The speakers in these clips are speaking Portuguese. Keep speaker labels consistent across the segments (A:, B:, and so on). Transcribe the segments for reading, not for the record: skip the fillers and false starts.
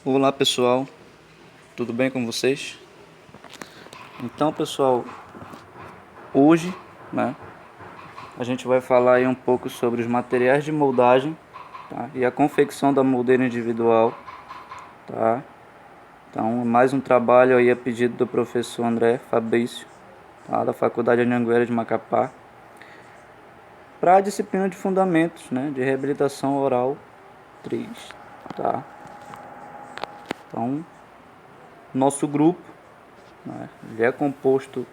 A: Olá pessoal, tudo bem com vocês? Então pessoal, hoje, né, a gente vai falar aí um pouco sobre os materiais de moldagem, tá? E a confecção da moldeira individual, tá? Então mais um trabalho aí a pedido do professor André Fabrício, tá? Da Faculdade Anhanguera de Macapá, para a disciplina de fundamentos, né, de reabilitação oral 3, tá? Então nosso grupo, né, ele é composto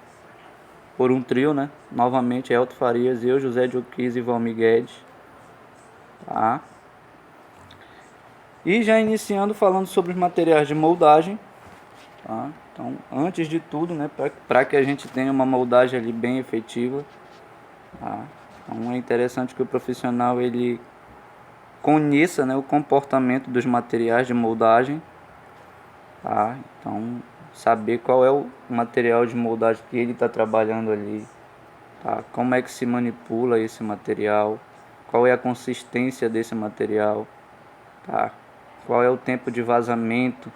A: por um trio, né? Novamente, Elton Farias, eu, José Dioquis e Valmir Guedes, tá? E já iniciando falando sobre os materiais de moldagem, tá? Então, antes de tudo, né, para que a gente tenha uma moldagem ali bem efetiva, tá? Então, é interessante que o profissional ele conheça, né, o comportamento dos materiais de moldagem, tá? Então, saber qual é o material de moldagem que ele está trabalhando ali, tá? Como é que se manipula esse material, qual é a consistência desse material, tá? Qual é o tempo de vazamento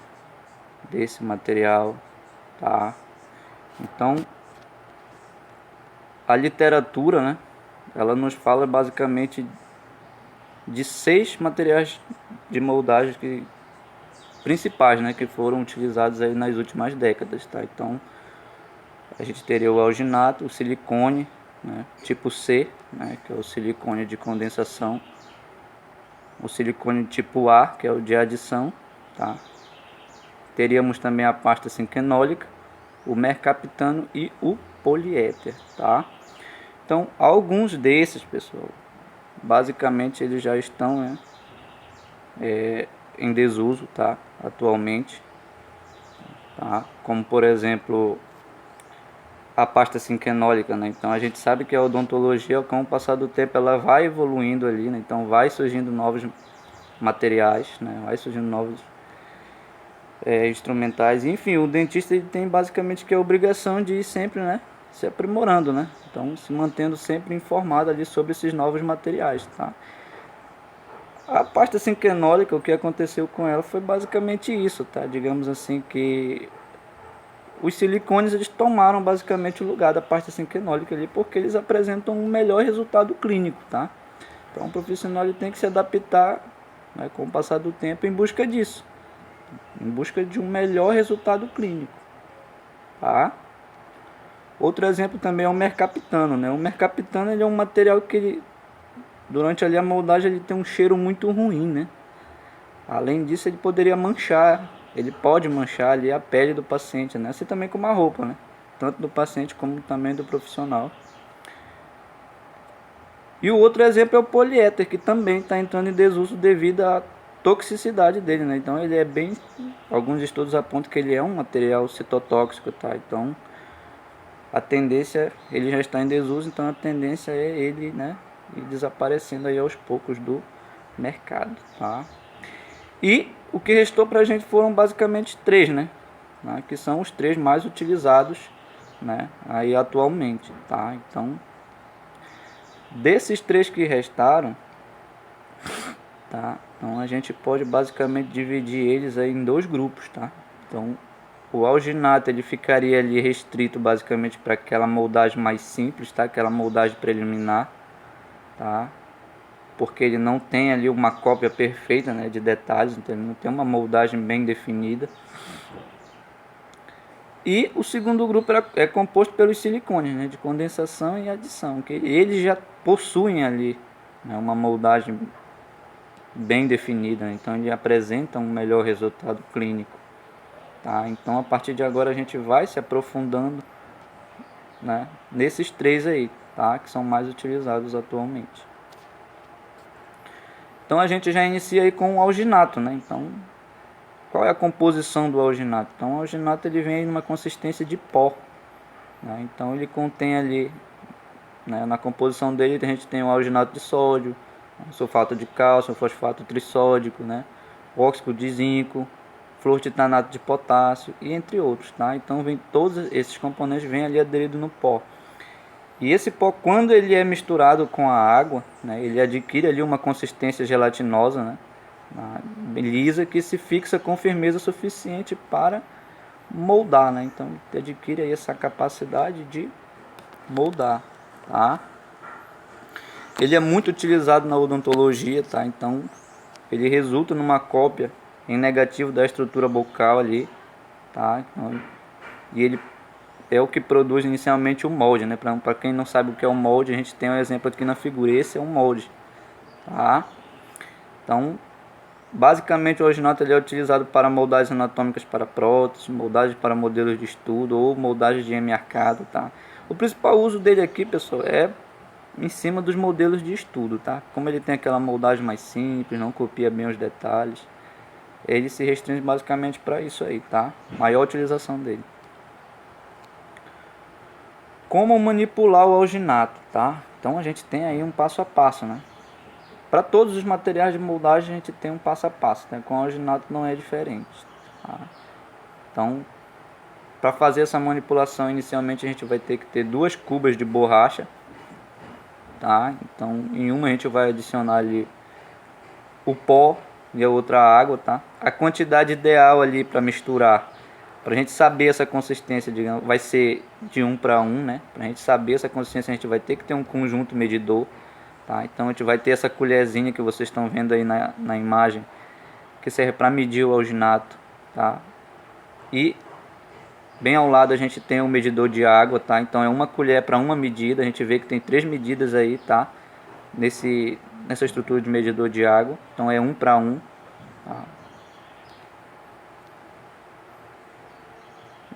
A: desse material, tá? Então, a literatura, né, ela nos fala basicamente de 6 materiais de moldagem principais, né, que foram utilizados aí nas últimas décadas, tá? Então, a gente teria o alginato, o silicone, né, tipo C, né, que é o silicone de condensação, o silicone tipo A, que é o de adição, tá? Teríamos também a pasta sinquenólica, o mercaptano e o poliéter, tá? Então, alguns desses, pessoal, basicamente eles já estão, né, em desuso, tá? Atualmente, tá? Como por exemplo a pasta sinquenólica, né? Então a gente sabe que a odontologia, com o passar do tempo, ela vai evoluindo ali, né? Então vai surgindo novos materiais, né? Vai surgindo novos instrumentais. Enfim, o dentista ele tem basicamente que a obrigação de ir sempre, né, se aprimorando, né? Então se mantendo sempre informado ali sobre esses novos materiais, tá? A pasta sinquenólica, o que aconteceu com ela foi basicamente isso, tá? Digamos assim que os silicones eles tomaram basicamente o lugar da pasta sinquenólica ali porque eles apresentam um melhor resultado clínico, tá? Então o profissional ele tem que se adaptar, né, com o passar do tempo em busca disso, em busca de um melhor resultado clínico, tá? Outro exemplo também é o mercaptano, né? O mercaptano ele é um material que ele, durante ali a moldagem ele tem um cheiro muito ruim, né? Além disso ele poderia manchar, ele pode manchar ali a pele do paciente, né? Assim também como a roupa, né? Tanto do paciente como também do profissional. E o outro exemplo é o poliéter, que também está entrando em desuso devido à toxicidade dele, né? Então ele é bem, alguns estudos apontam que ele é um material citotóxico, tá? Então a tendência, ele já está em desuso, então a tendência é ele, né, ir desaparecendo aí aos poucos do mercado, tá? E o que restou para a gente foram basicamente 3, né, que são os 3 mais utilizados, né, aí atualmente, tá? Então, desses 3 que restaram, tá? Então a gente pode basicamente dividir eles aí em 2 grupos, tá? Então, o alginato ele ficaria ali restrito basicamente para aquela moldagem mais simples, tá? Aquela moldagem preliminar, tá? Porque ele não tem ali uma cópia perfeita, né, de detalhes, então ele não tem uma moldagem bem definida. E o segundo grupo é composto pelos silicones, né, de condensação e adição, que eles já possuem ali, né, uma moldagem bem definida, né? Então ele apresenta um melhor resultado clínico, tá? Então a partir de agora a gente vai se aprofundando, né, nesses 3 aí, tá, que são mais utilizados atualmente. Então a gente já inicia aí com o alginato, né? Então qual é a composição do alginato? Então o alginato ele vem numa consistência de pó, né? Então ele contém ali, né, na composição dele a gente tem o alginato de sódio, sulfato de cálcio, fosfato trissódico, né, óxido de zinco, fluortitanato de potássio e entre outros, tá? Então vem todos esses componentes vêm ali aderido no pó. E esse pó, quando ele é misturado com a água, né, ele adquire ali uma consistência gelatinosa, né? lisa, que se fixa com firmeza suficiente para moldar, né? Então adquire aí essa capacidade de moldar, tá? Ele é muito utilizado na odontologia, tá? Então ele resulta numa cópia em negativo da estrutura bucal ali, tá? Então, e ele é o que produz inicialmente o molde, né? Para quem não sabe o que é o molde, a gente tem um exemplo aqui na figura. Esse é um molde, tá? Então, basicamente o originato ele é utilizado para moldagens anatômicas para próteses, moldagens para modelos de estudo ou moldagens de M-arcado, tá? O principal uso dele aqui, pessoal, é em cima dos modelos de estudo, tá? Como ele tem aquela moldagem mais simples, não copia bem os detalhes, ele se restringe basicamente para isso aí, tá? Maior utilização dele. Como manipular o alginato, tá? Então a gente tem aí um passo a passo, né? Para todos os materiais de moldagem a gente tem um passo a passo, né? Com o alginato não é diferente, tá? Então, para fazer essa manipulação, inicialmente a gente vai ter que ter 2 cubas de borracha, tá? Então, em uma a gente vai adicionar ali o pó e a outra água, tá? A quantidade ideal ali para misturar, para a gente saber essa consistência, digamos, vai ser de 1 para 1, né? Para a gente saber essa consistência, a gente vai ter que ter um conjunto medidor, tá? Então a gente vai ter essa colherzinha que vocês estão vendo aí na imagem, que serve para medir o alginato, tá? E bem ao lado a gente tem um medidor de água, tá? Então é 1 colher para 1 medida. A gente vê que tem 3 medidas aí, tá? Nessa estrutura de medidor de água. Então é 1 para 1, tá?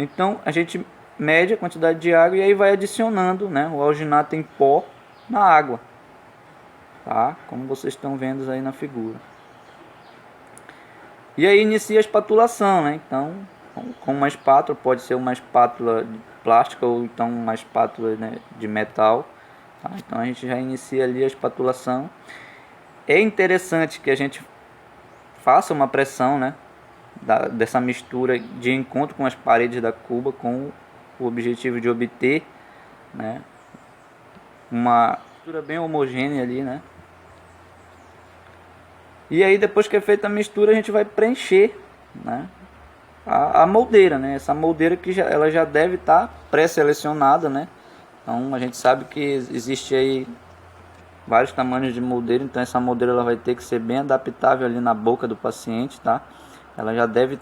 A: Então a gente mede a quantidade de água e aí vai adicionando, né, o alginato em pó na água, tá? Como vocês estão vendo aí na figura. E aí inicia a espatulação, né? Então, com uma espátula, pode ser uma espátula de plástico ou então uma espátula, né, de metal, tá? Então a gente já inicia ali a espatulação. É interessante que a gente faça uma pressão, né, dessa mistura de encontro com as paredes da cuba, com o objetivo de obter, né, uma mistura bem homogênea ali, né? E aí depois que é feita a mistura a gente vai preencher, né, a moldeira, né? Essa moldeira que ela já deve estar pré-selecionada, né? Então a gente sabe que existe aí vários tamanhos de moldeira, então essa moldeira ela vai ter que ser bem adaptável ali na boca do paciente, tá? Ela já deve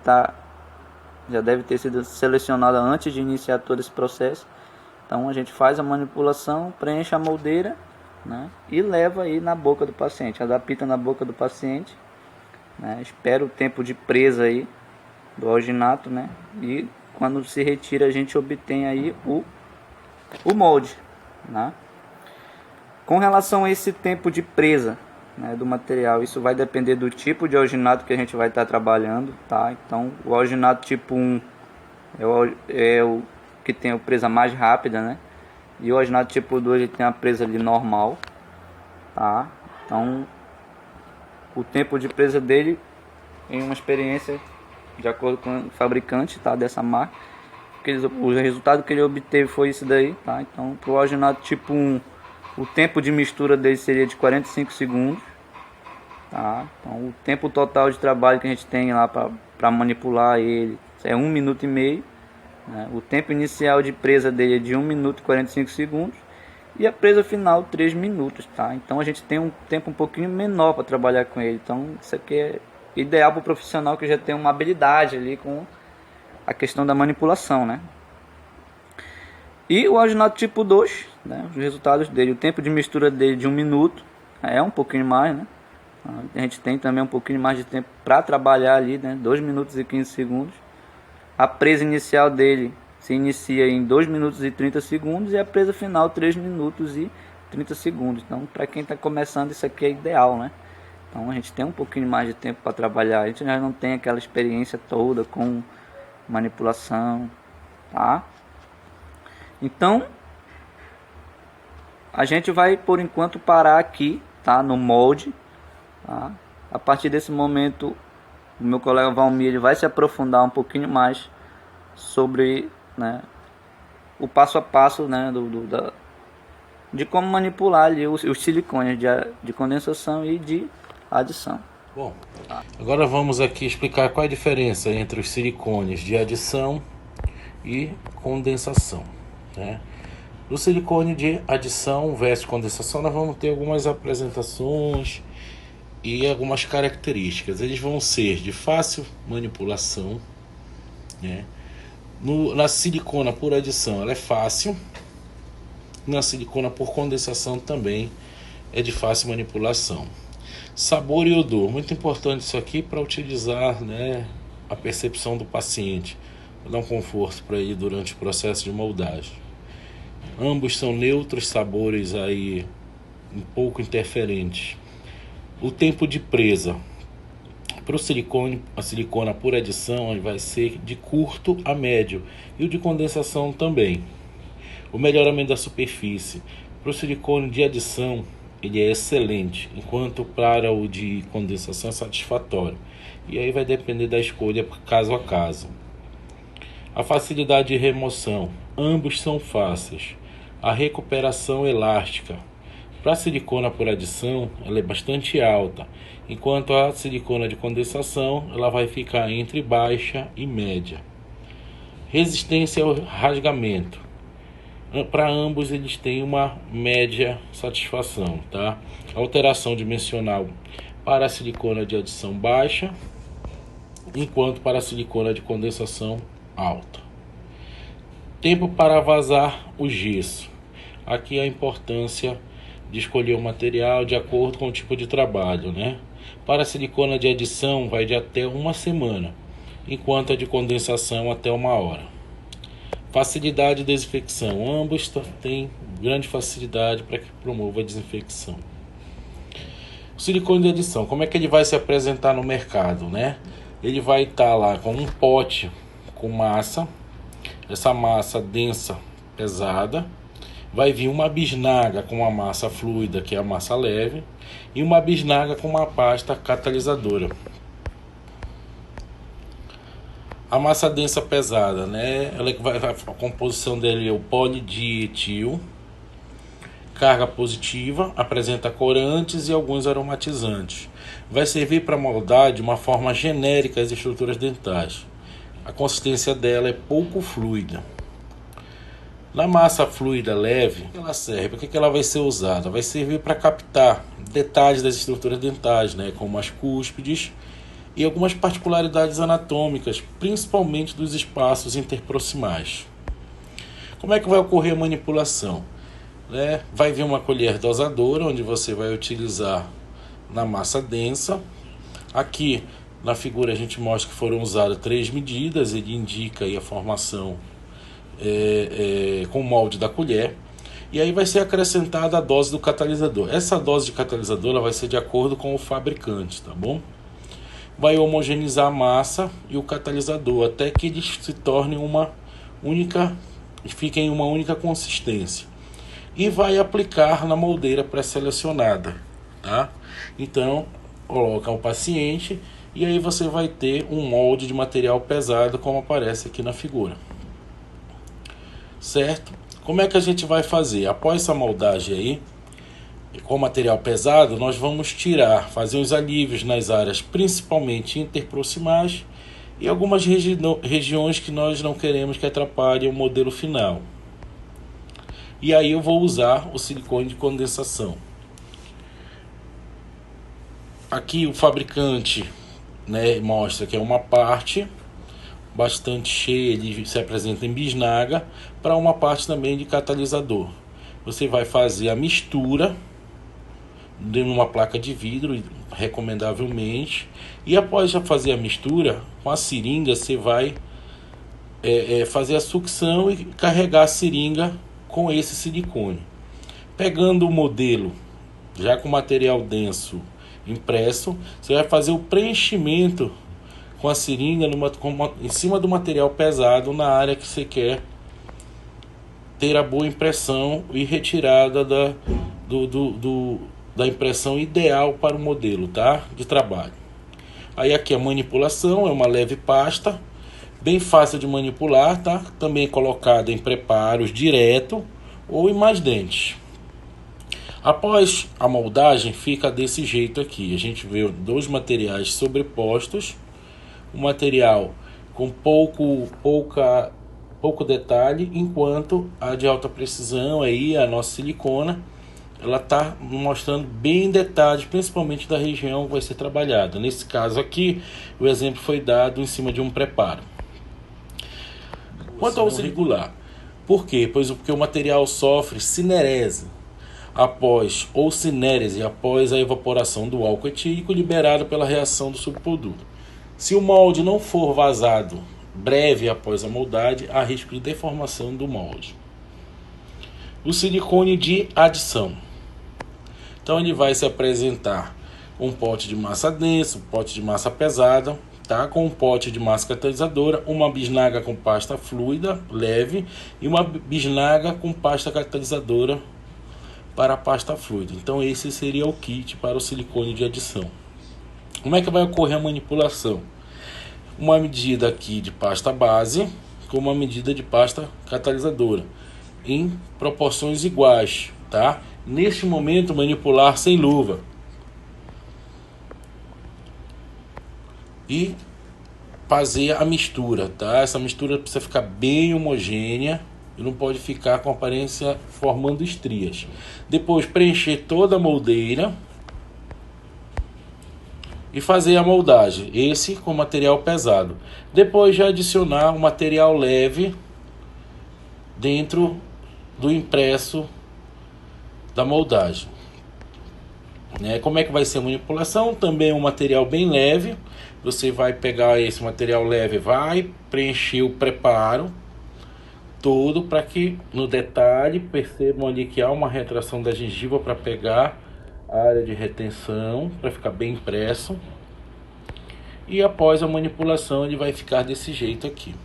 A: ter sido selecionada antes de iniciar todo esse processo. Então a gente faz a manipulação, preenche a moldeira, né, e leva aí na boca do paciente, adapta na boca do paciente, né, espera o tempo de presa aí do alginato, né, e quando se retira a gente obtém aí o molde, né. Com relação a esse tempo de presa, né, do material, isso vai depender do tipo de alginato que a gente vai estar trabalhando, tá? Então o alginato tipo 1 é o que tem a presa mais rápida, né? E o alginato tipo 2 ele tem a presa ali normal, tá? Então o tempo de presa dele, em uma experiência de acordo com o fabricante, tá, dessa marca, o resultado que ele obteve foi isso daí, tá? Então para o alginato tipo 1 o tempo de mistura dele seria de 45 segundos, tá? Então o tempo total de trabalho que a gente tem lá para manipular ele é 1 minuto e meio, né? O tempo inicial de presa dele é de 1 minuto e 45 segundos e a presa final 3 minutos, tá? Então a gente tem um tempo um pouquinho menor para trabalhar com ele. Então isso aqui é ideal para o profissional que já tem uma habilidade ali com a questão da manipulação, né? E o alginato tipo 2, né, os resultados dele, o tempo de mistura dele de 1 minuto, é um pouquinho mais, né? A gente tem também um pouquinho mais de tempo para trabalhar ali, né? 2 minutos e 15 segundos. A presa inicial dele se inicia em 2 minutos e 30 segundos e a presa final 3 minutos e 30 segundos. Então, para quem está começando, isso aqui é ideal, né? Então, a gente tem um pouquinho mais de tempo para trabalhar. A gente já não tem aquela experiência toda com manipulação, tá? Então, a gente vai por enquanto parar aqui, tá, no molde, tá? A partir desse momento, o meu colega Valmir ele vai se aprofundar um pouquinho mais sobre, né, o passo a passo, né, de como manipular ali os silicones de condensação e de adição.
B: Bom, agora vamos aqui explicar qual é a diferença entre os silicones de adição e condensação, né? No silicone de adição versus condensação, nós vamos ter algumas apresentações e algumas características. Eles vão ser de fácil manipulação, né? Na silicona por adição ela é fácil, na silicona por condensação também é de fácil manipulação. Sabor e odor, muito importante isso aqui para utilizar, né, a percepção do paciente, para dar um conforto para ele durante o processo de moldagem. Ambos são neutros, sabores aí um pouco interferentes. O tempo de presa para o silicone, a silicona por adição vai ser de curto a médio, e o de condensação também. O melhoramento da superfície para o silicone de adição ele é excelente, enquanto para o de condensação é satisfatório. E aí vai depender da escolha caso a caso. A facilidade de remoção, ambos são fáceis. A recuperação elástica para a silicona por adição ela é bastante alta, enquanto a silicona de condensação ela vai ficar entre baixa e média. Resistência ao rasgamento, para ambos eles têm uma média satisfação, tá? Alteração dimensional para a silicona de adição baixa, enquanto para a silicona de condensação alta. Tempo para vazar o gesso. Aqui a importância de escolher o material de acordo com o tipo de trabalho, né? Para a silicona de adição vai de até uma semana, enquanto a de condensação até 1 hora. Facilidade de desinfecção, ambos têm grande facilidade para que promova a desinfecção. O silicone de adição, como é que ele vai se apresentar no mercado, né? Ele vai estar lá com um pote com massa, essa massa densa, pesada, vai vir uma bisnaga com uma massa fluida, que é a massa leve, e uma bisnaga com uma pasta catalisadora. A massa densa pesada, né? A composição dele é o polidietil, carga positiva, apresenta corantes e alguns aromatizantes. Vai servir para moldar de uma forma genérica as estruturas dentais. A consistência dela é pouco fluida. Na massa fluida leve, ela serve. Para que ela vai ser usada? Vai servir para captar detalhes das estruturas dentais, né? Como as cúspides e algumas particularidades anatômicas, principalmente dos espaços interproximais. Como é que vai ocorrer a manipulação? Vai vir uma colher dosadora, onde você vai utilizar na massa densa. Aqui na figura a gente mostra que foram usadas 3 medidas, ele indica aí a formação com o molde da colher. E aí vai ser acrescentada a dose do catalisador. Essa dose de catalisador ela vai ser de acordo com o fabricante, tá bom? Vai homogeneizar a massa e o catalisador até que eles se tornem fiquem em uma única consistência. E vai aplicar na moldeira pré-selecionada, tá? Então, coloca o paciente e aí você vai ter um molde de material pesado, como aparece aqui na figura. Certo? Como é que a gente vai fazer? Após essa moldagem aí, com material pesado, nós vamos fazer os alívios nas áreas principalmente interproximais e algumas regiões que nós não queremos que atrapalhem o modelo final. E aí eu vou usar o silicone de condensação. Aqui o fabricante, né, mostra que é uma parte bastante cheia, ele se apresenta em bisnaga, para uma parte também de catalisador. Você vai fazer a mistura numa placa de vidro, recomendavelmente, e após já fazer a mistura, com a seringa você vai fazer a sucção e carregar a seringa com esse silicone. Pegando o modelo já com material denso impresso, você vai fazer o preenchimento com a seringa em cima do material pesado na área que você quer ter a boa impressão e retirada da impressão ideal para o modelo, tá? De trabalho. Aí aqui a manipulação é uma leve pasta, bem fácil de manipular, tá? Também colocada em preparos direto ou em mais dentes. Após a moldagem, fica desse jeito aqui. A gente vê dois materiais sobrepostos, um material com pouco detalhe, enquanto a de alta precisão, aí, a nossa silicona, ela está mostrando bem detalhes, principalmente da região que vai ser trabalhada. Nesse caso aqui, o exemplo foi dado em cima de um preparo. Quanto ao regular, por quê? Porque o material sofre cinerese após a evaporação do álcool etílico liberado pela reação do subproduto. Se o molde não for vazado breve após a moldagem, há risco de deformação do molde. O silicone de adição. Então ele vai se apresentar com um pote de massa densa, um pote de massa pesada, tá? Com um pote de massa catalisadora, uma bisnaga com pasta fluida leve e uma bisnaga com pasta catalisadora para a pasta fluida. Então esse seria o kit para o silicone de adição. Como é que vai ocorrer a manipulação? Uma medida aqui de pasta base com uma medida de pasta catalisadora em proporções iguais, tá? Neste momento, manipular sem luva e fazer a mistura, tá? Essa mistura precisa ficar bem homogênea e não pode ficar com aparência formando estrias. Depois preencher toda a moldeira e fazer a moldagem, esse com material pesado. Depois já adicionar o material leve dentro do impresso da moldagem. Como é que vai ser a manipulação? Também um material bem leve. Você vai pegar esse material leve, vai preencher o preparo todo para que no detalhe percebam ali que há uma retração da gengiva para pegar a área de retenção, para ficar bem impresso. E após a manipulação ele vai ficar desse jeito aqui.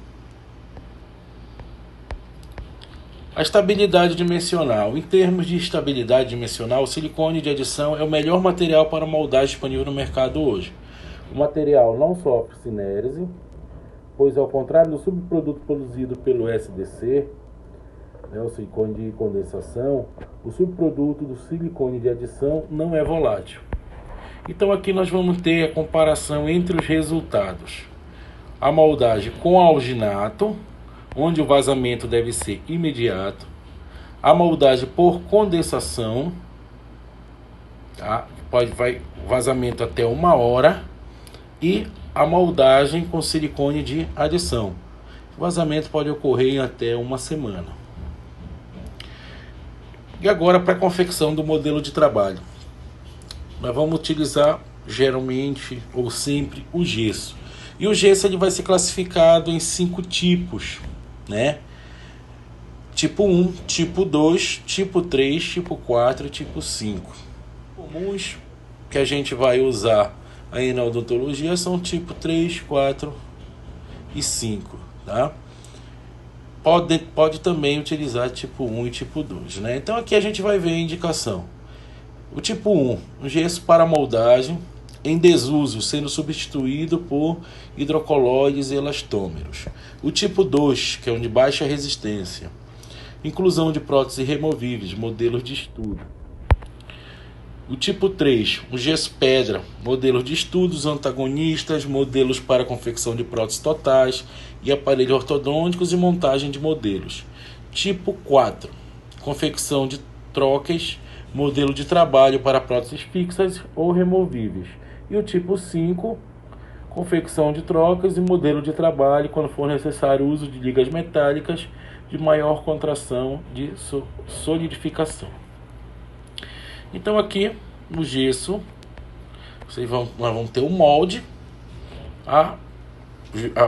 B: A estabilidade dimensional. Em termos de estabilidade dimensional, o silicone de adição é o melhor material para moldagem disponível no mercado hoje. O material não sofre cinérese, pois ao contrário do subproduto produzido pelo SDC, o silicone de condensação, o subproduto do silicone de adição não é volátil. Então aqui nós vamos ter a comparação entre os resultados. A moldagem com alginato, onde o vazamento deve ser imediato. A moldagem por condensação, tá? Vai vazamento até 1 hora. E a moldagem com silicone de adição. O vazamento pode ocorrer em até 1 semana. E agora para a confecção do modelo de trabalho. Nós vamos utilizar geralmente ou sempre o gesso. E o gesso ele vai ser classificado em 5 tipos. Tipo 1, tipo 2, tipo 3, tipo 4 e tipo 5. Comuns que a gente vai usar aí na odontologia são tipo 3, 4 e 5, tá? Pode também utilizar tipo 1 e tipo 2, Então aqui a gente vai ver a indicação. O tipo 1, um gesso para moldagem em desuso, sendo substituído por hidrocolóides e elastômeros. O tipo 2, que é um de baixa resistência. Inclusão de próteses removíveis, modelos de estudo. O tipo 3, um gesso pedra, modelos de estudos antagonistas, modelos para confecção de próteses totais e aparelhos ortodônticos e montagem de modelos. Tipo 4, confecção de trocas, modelo de trabalho para próteses fixas ou removíveis. E o tipo 5, confecção de trocas e modelo de trabalho quando for necessário o uso de ligas metálicas de maior contração de solidificação. Então aqui no gesso, nós vamos ter o molde, a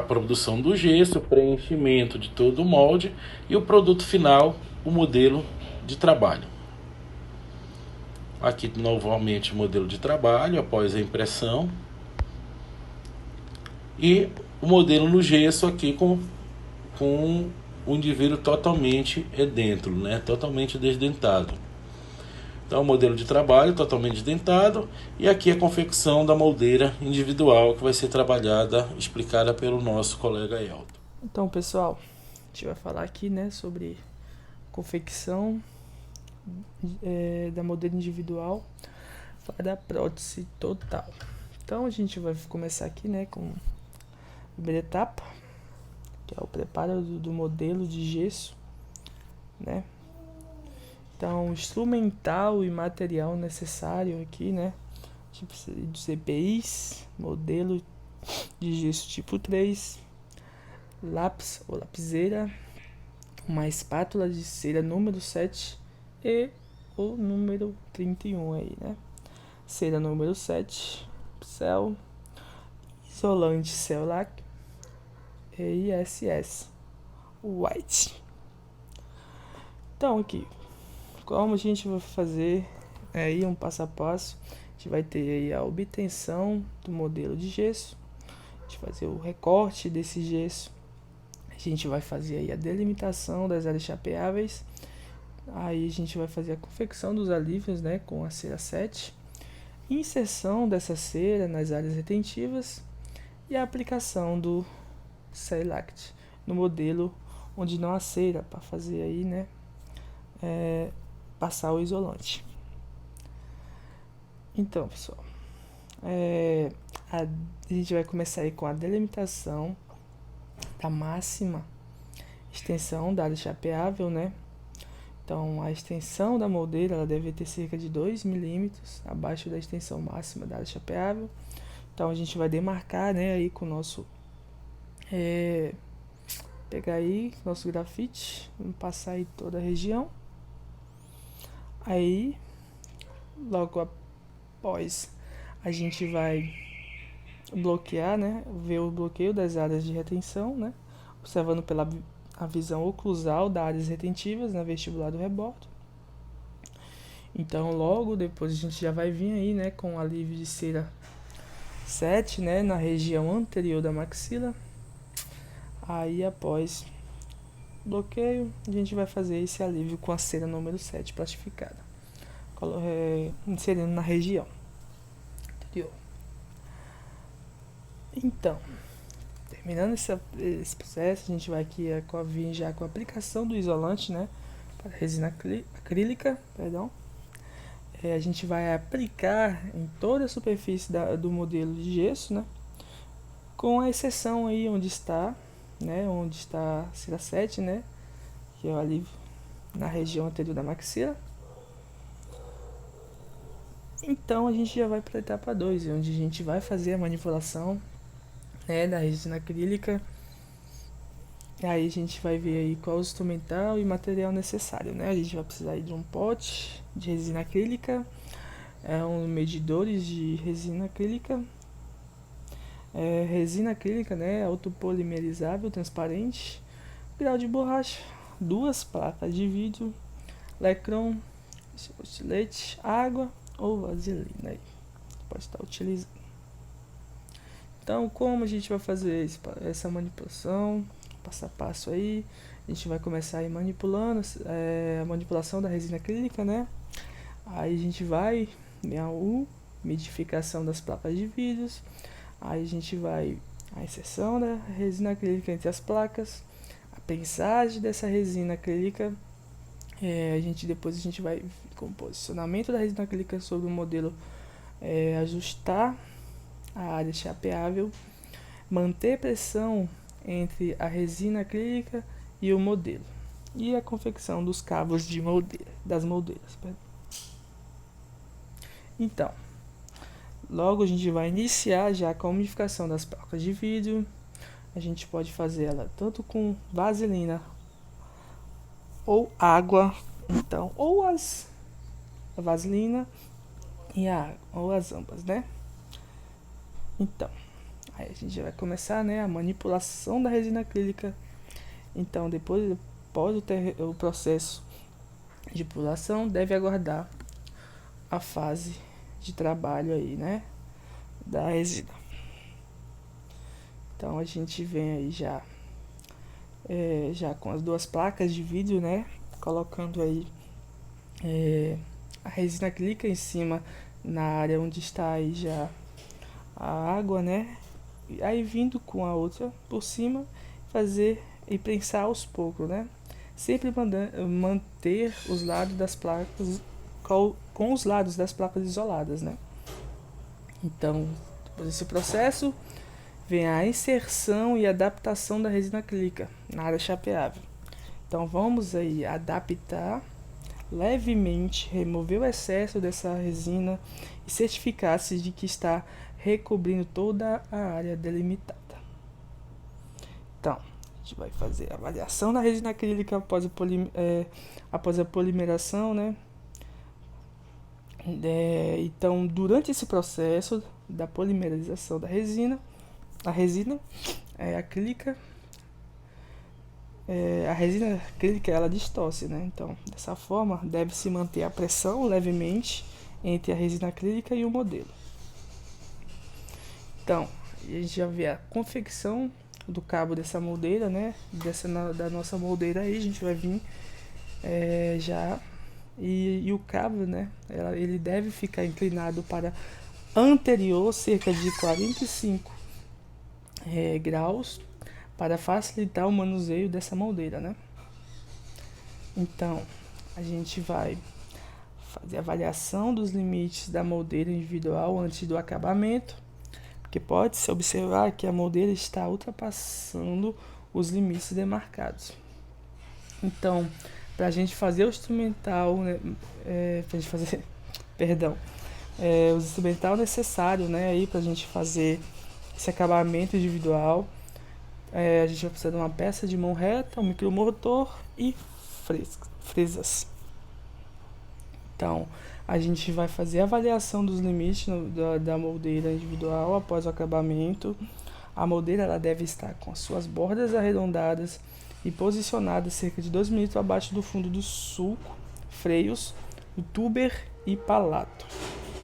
B: produção do gesso, o preenchimento de todo o molde e o produto final, o modelo de trabalho. Aqui novamente o modelo de trabalho após a impressão. E o modelo no gesso aqui com o indivíduo totalmente dentro, totalmente desdentado. Então o modelo de trabalho totalmente desdentado. E aqui a confecção da moldeira individual que vai ser trabalhada, explicada pelo nosso colega Elton.
C: Então pessoal, a gente vai falar aqui sobre confecção da modelo individual para a prótese total. Então a gente vai começar aqui, né, com a primeira etapa, que é o preparo do modelo de gesso, né? Então, instrumental e material necessário aqui, né? Tipo de EPIs, modelo de gesso tipo 3, lápis ou lapiseira, uma espátula de cera número 7 e o número 31 aí, né? Cera número 7, pincel, isolante Celac e ISS White. Então aqui, como a gente vai fazer aí um passo a passo, a gente vai ter aí a obtenção do modelo de gesso, a gente vai fazer o recorte desse gesso, a gente vai fazer aí a delimitação das áreas chapeáveis, aí a gente vai fazer a confecção dos alívios, né, com a cera 7, inserção dessa cera nas áreas retentivas e a aplicação do Celact no modelo onde não há cera, para fazer aí, né, passar o isolante. Então, pessoal, a gente vai começar aí com a delimitação da máxima extensão da área chapeável, né? Então, a extensão da moldeira ela deve ter cerca de 2 milímetros abaixo da extensão máxima da área chapeável. Então, a gente vai demarcar, né, aí com o nosso pegar aí nosso grafite, vamos passar aí toda a região. Aí, logo após, a gente vai bloquear, né, ver o bloqueio das áreas de retenção, né, observando pela a visão oclusal das áreas retentivas na vestibular do rebordo. Então, logo depois a gente já vai vir aí, né, com o alívio de cera 7, né, na região anterior da maxila. Aí, após bloqueio, a gente vai fazer esse alívio com a cera número 7 plastificada, inserindo na região anterior. Então, terminando esse processo, a gente vai aqui vir já com a aplicação do isolante, né, para resina acrílica, perdão. A gente vai aplicar em toda a superfície do modelo de gesso, né, com a exceção aí onde está, né, onde está a cera 7, né, que é o alívio na região anterior da maxila. Então a gente já vai para a etapa 2, onde a gente vai fazer a manipulação, né, da resina acrílica. E aí a gente vai ver aí qual o instrumental e material necessário, né? A gente vai precisar de um pote de resina acrílica, medidores de resina acrílica, resina acrílica, né, autopolimerizável, transparente, grau de borracha, 2 placas de vidro, Lecron, estilete, água ou vaselina aí, pode estar utilizando. Então, como a gente vai fazer essa manipulação, passo a passo aí, a gente vai começar aí manipulando a manipulação da resina acrílica, né? Aí a gente vai a umidificação das placas de vidros, aí a gente vai a inserção da resina acrílica entre as placas, a prensagem dessa resina acrílica, depois a gente vai com o posicionamento da resina acrílica sobre o modelo, ajustar a área chapeável, manter pressão entre a resina acrílica e o modelo, e a confecção dos cabos de das moldeiras. Então, logo a gente vai iniciar já com a umidificação das placas de vidro. A gente pode fazer ela tanto com vaselina ou água, então, ou a vaselina e a água, ou as ambas, né? Então, aí a gente vai começar, né, a manipulação da resina acrílica. Então, após o processo de pulação, deve aguardar a fase de trabalho aí, né, da resina. Então, a gente vem aí já com as 2 placas de vidro, né, colocando aí a resina acrílica em cima na área onde está aí já a água, né, e aí vindo com a outra por cima, fazer e prensar aos poucos, né, sempre manter os lados das placas com os lados das placas isoladas, né? Então, depois desse processo, vem a inserção e adaptação da resina acrílica na área chapeável. Então, vamos aí adaptar levemente, remover o excesso dessa resina e certificar-se de que está recobrindo toda a área delimitada. Então, a gente vai fazer a avaliação da resina acrílica após a polimeração, né? Então, durante esse processo da polimerização da resina, a resina acrílica, ela distorce, né? Então, dessa forma, deve-se manter a pressão levemente entre a resina acrílica e o modelo. Então, a gente já vê a confecção do cabo dessa moldeira, né? Da nossa moldeira aí, a gente vai vir já. E o cabo, né? Ele deve ficar inclinado para anterior, cerca de 45 graus, para facilitar o manuseio dessa moldeira, né? Então, a gente vai fazer a avaliação dos limites da moldeira individual antes do acabamento, porque pode-se observar que a moldeira está ultrapassando os limites demarcados. Então, para a gente fazer o instrumental, né, o instrumental necessário, né, aí para a gente fazer esse acabamento individual, a gente vai precisar de uma peça de mão reta, um micromotor e fresas. Então, a gente vai fazer a avaliação dos limites da moldeira individual após o acabamento. A moldeira ela deve estar com as suas bordas arredondadas e posicionada cerca de 2 milímetros abaixo do fundo do sulco, freios, do tuber e palato.